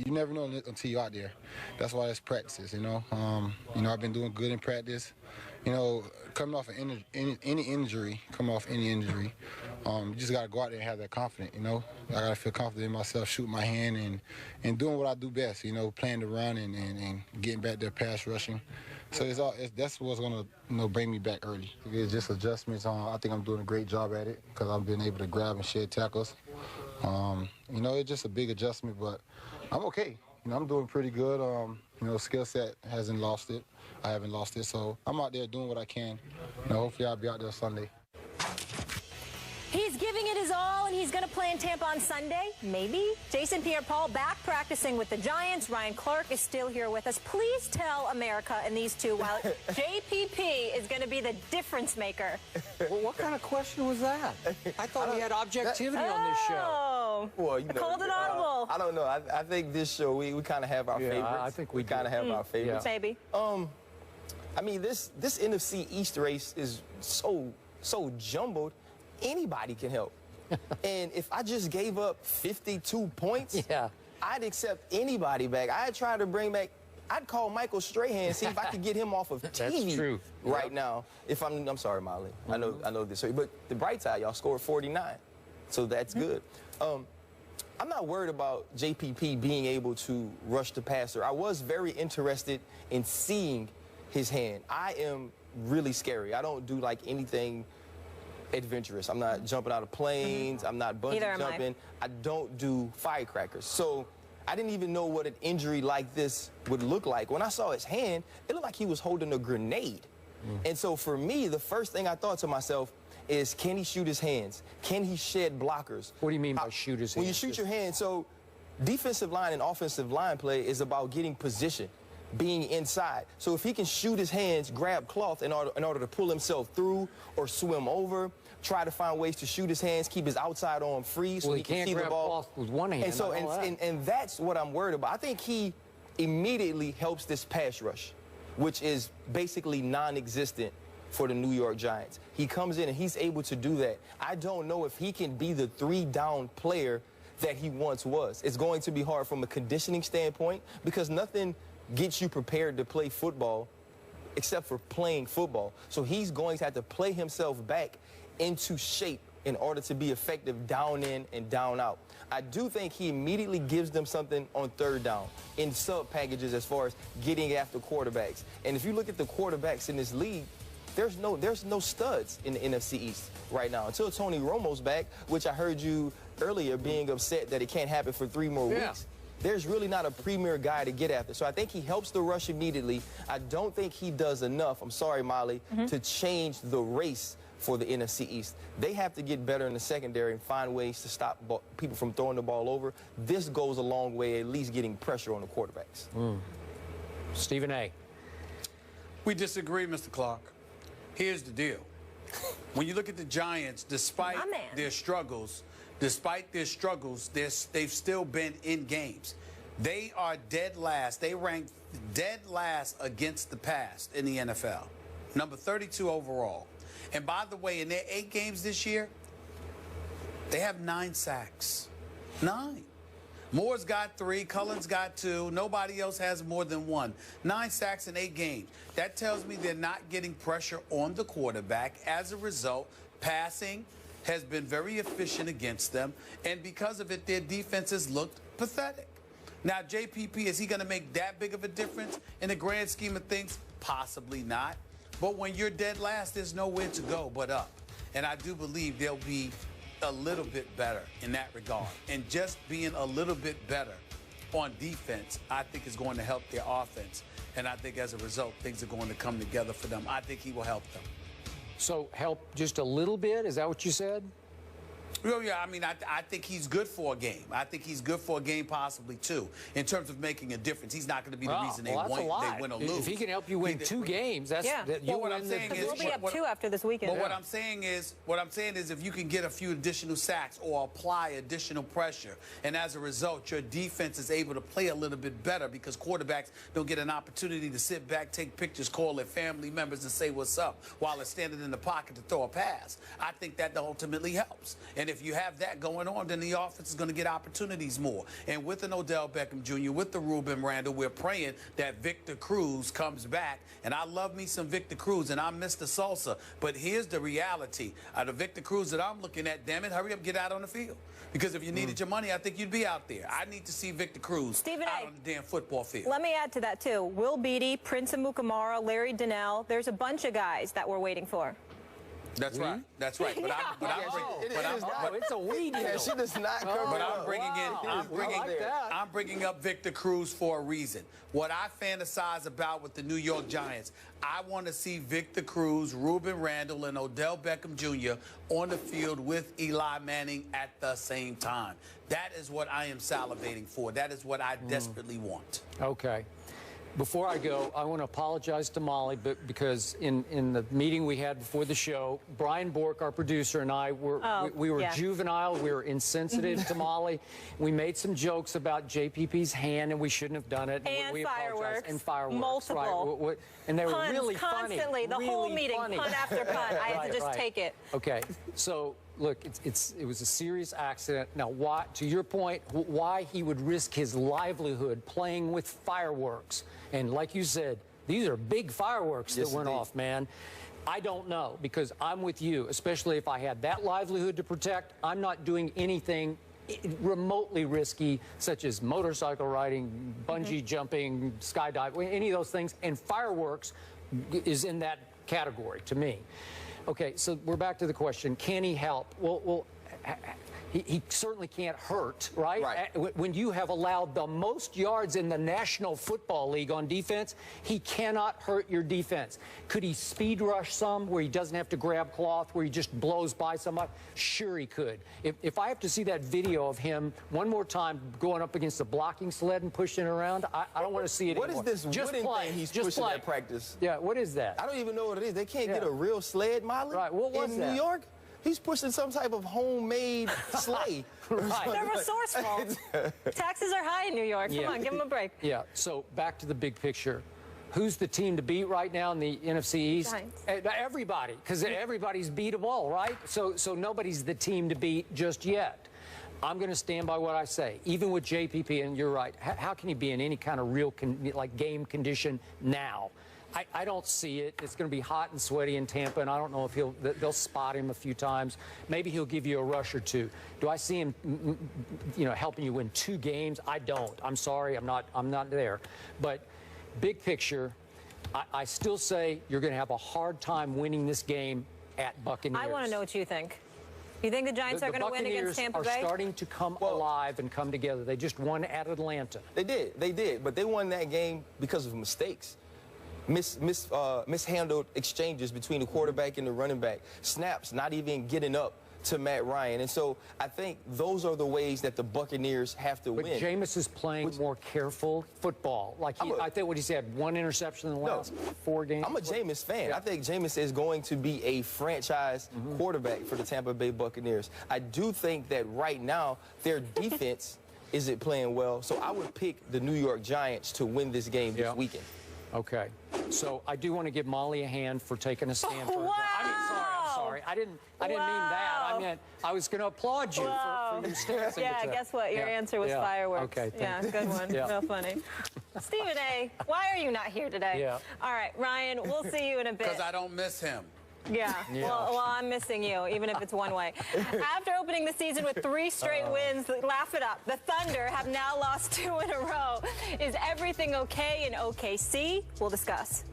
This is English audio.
You never know until you're out there. That's why it's practices, you know. I've been doing good in practice. You know, coming off any injury, you just got to go out there and have that confidence, you know. I got to feel confident in myself, shooting my hand and doing what I do best, you know, playing the run and getting back there, pass rushing. So that's what's going to, bring me back early. It's just adjustments. I think I'm doing a great job at it because I've been able to grab and shed tackles. It's just a big adjustment, but I'm okay. I'm doing pretty good. Skill set hasn't lost it. I haven't lost it, so I'm out there doing what I can. Hopefully I'll be out there Sunday. He's giving it his all, and he's going to play in Tampa on Sunday, maybe. Jason Pierre-Paul back practicing with the Giants. Ryan Clark is still here with us. Please tell America and these two while JPP is going to be the difference maker. Well, what kind of question was that? I thought we had objectivity on this show. Well, called it audible. I don't know. I think this show, we kind of have our favorites. I think we kind of have our favorites. Yeah. Maybe. I mean, this NFC East race is so jumbled. Anybody can help. And if I just gave up 52 points, I'd accept anybody back. I'd try to bring back, I'd call Michael Strahan, see if I could get him off of TV right now. If I'm sorry, Molly. I know this, but the bright side, y'all scored 49, so that's good. I'm not worried about JPP being able to rush the passer. I was very interested in seeing his hand. I am really scary. I don't do like anything adventurous. I'm not jumping out of planes. I'm not bungee jumping. I don't do firecrackers. So I didn't even know what an injury like this would look like. When I saw his hand, it looked like he was holding a grenade. And so for me, the first thing I thought to myself is, can he shoot his hands? Can he shed blockers? What do you mean by shoot his hands? When you shoot your hand, so defensive line and offensive line play is about getting position, being inside. So if he can shoot his hands, grab cloth in order to pull himself through or swim over, try to find ways to shoot his hands, keep his outside arm free so he can see the ball. Cloth with one hand. And so and that's what I'm worried about. I think he immediately helps this pass rush, which is basically non-existent for the New York Giants. He comes in and he's able to do that. I don't know if he can be the three-down player that he once was. It's going to be hard from a conditioning standpoint because nothing gets you prepared to play football except for playing football. So he's going to have to play himself back into shape in order to be effective down in and down out. I do think he immediately gives them something on third down in sub packages as far as getting after quarterbacks. And if you look at the quarterbacks in this league, there's no studs in the NFC East right now until Tony Romo's back, which I heard you earlier being upset that it can't happen for 3 more weeks. There's really not a premier guy to get after. So I think he helps the rush immediately. I don't think he does enough, I'm sorry, Molly, to change the race for the NFC East. They have to get better in the secondary and find ways to stop people from throwing the ball over. This goes a long way, at least getting pressure on the quarterbacks. Stephen A. We disagree, Mr. Clark. Here's the deal. When you look at the Giants, despite their struggles, they've still been in games. They are dead last. They rank dead last against the pass in the NFL. Number 32 overall. And by the way, in their 8 games this year, they have 9 sacks. 9. Moore's got 3, Cullen's got 2, nobody else has more than 1. 9 sacks in 8 games. That tells me they're not getting pressure on the quarterback. As a result, passing has been very efficient against them, and because of it, their defenses looked pathetic. Now, JPP, is he going to make that big of a difference in the grand scheme of things? Possibly not. But when you're dead last, there's nowhere to go but up. And I do believe they'll be a little bit better in that regard. And just being a little bit better on defense, I think is going to help their offense. And I think as a result, things are going to come together for them. I think he will help them. So help just a little bit? Is that what you said? Well, yeah, I mean, I think he's good for a game. I think he's good for a game, possibly two, in terms of making a difference. He's not going to be the reason they win or lose. If he can help you win 2 games, that's what I'm saying is, we'll be up 2 after this weekend. But what I'm saying is, if you can get a few additional sacks or apply additional pressure, and as a result, your defense is able to play a little bit better because quarterbacks don't get an opportunity to sit back, take pictures, call their family members, and say what's up while they're standing in the pocket to throw a pass. I think that ultimately helps. And And if you have that going on, then the offense is going to get opportunities more. And with an Odell Beckham Jr., with the Ruben Randle, we're praying that Victor Cruz comes back. And I love me some Victor Cruz, and I miss the salsa. But here's the reality. The Victor Cruz that I'm looking at, damn it, hurry up, get out on the field. Because if you needed your money, I think you'd be out there. I need to see Victor Cruz out on the damn football field. Let me add to that, too. Will Beatty, Prince Amukamara, Larry Donnell, there's a bunch of guys that we're waiting for. That's right. That's right. But it's a weed deal. Yeah, she does not cover But up. I'm bringing up Victor Cruz for a reason. What I fantasize about with the New York Giants, I want to see Victor Cruz, Ruben Randle, and Odell Beckham Jr. on the field with Eli Manning at the same time. That is what I am salivating for. That is what I desperately want. Okay. Before I go, I want to apologize to Molly, but because in the meeting we had before the show, Brian Bork, our producer, and I were juvenile. We were insensitive to Molly. We made some jokes about JPP's hand, and we shouldn't have done it. And we fireworks. And fireworks. Multiple. Right. And they were puns, really constantly. funny. The really whole meeting, funny. pun after pun. I had to just take it. Okay. So, look, it was a serious accident. Now, why, to your point, why he would risk his livelihood playing with fireworks? And like you said, these are big fireworks that went off, man. I don't know, because I'm with you, especially if I had that livelihood to protect. I'm not doing anything remotely risky, such as motorcycle riding, bungee jumping, skydiving, any of those things. And fireworks is in that category to me. Okay, so we're back to the question, can he help? Well, he certainly can't hurt, right? When you have allowed the most yards in the National Football League on defense, he cannot hurt your defense. Could he speed rush some where he doesn't have to grab cloth, where he just blows by somebody? Sure he could. If I have to see that video of him one more time going up against the blocking sled and pushing around, I don't want to see it anymore. What is this wooden thing he's pushing at practice? Yeah, what is that? I don't even know what it is. They can't get a real sled, Molly? Right, what was in that? New York? He's pushing some type of homemade sleigh. They're resourceful. Taxes are high in New York. Come on, give them a break. Yeah, so back to the big picture. Who's the team to beat right now in the NFC East? Giants. Everybody, because everybody's beatable, right? So nobody's the team to beat just yet. I'm going to stand by what I say. Even with JPP, and you're right, how can he be in any kind of real game condition now? I don't see it. It's going to be hot and sweaty in Tampa, and I don't know if they'll spot him a few times. Maybe he'll give you a rush or two. Do I see him, helping you win 2 games? I don't. I'm sorry. I'm not there. But big picture, I still say you're going to have a hard time winning this game at Buccaneers. I want to know what you think. You think the Giants are going to win against Tampa Bay? The Buccaneers are starting to come alive and come together. They just won at Atlanta. They did. But they won that game because of mistakes. Mishandled exchanges between the quarterback and the running back. Snaps not even getting up to Matt Ryan. And so I think those are the ways that the Buccaneers have to win. But Jameis is playing more careful football. I think what he said, 1 interception in the last 4 games. I'm a Jameis fan. I think Jameis is going to be a franchise quarterback for the Tampa Bay Buccaneers. I do think that right now their defense isn't playing well. So I would pick the New York Giants to win this game this weekend. Okay. So I do want to give Molly a hand for taking a stand for her. Wow. I'm sorry. I didn't mean that. I meant I was going to applaud you for your stance. Yeah, guess what? Your answer was fireworks. Okay. Yeah, good one. Real funny. Stephen A., why are you not here today? Yeah. All right, Ryan, we'll see you in a bit. Because I don't miss him. Yeah. Well, I'm missing you, even if it's one way. After opening the season with 3 straight wins, laugh it up. The Thunder have now lost 2 in a row. Is everything okay in OKC? We'll discuss.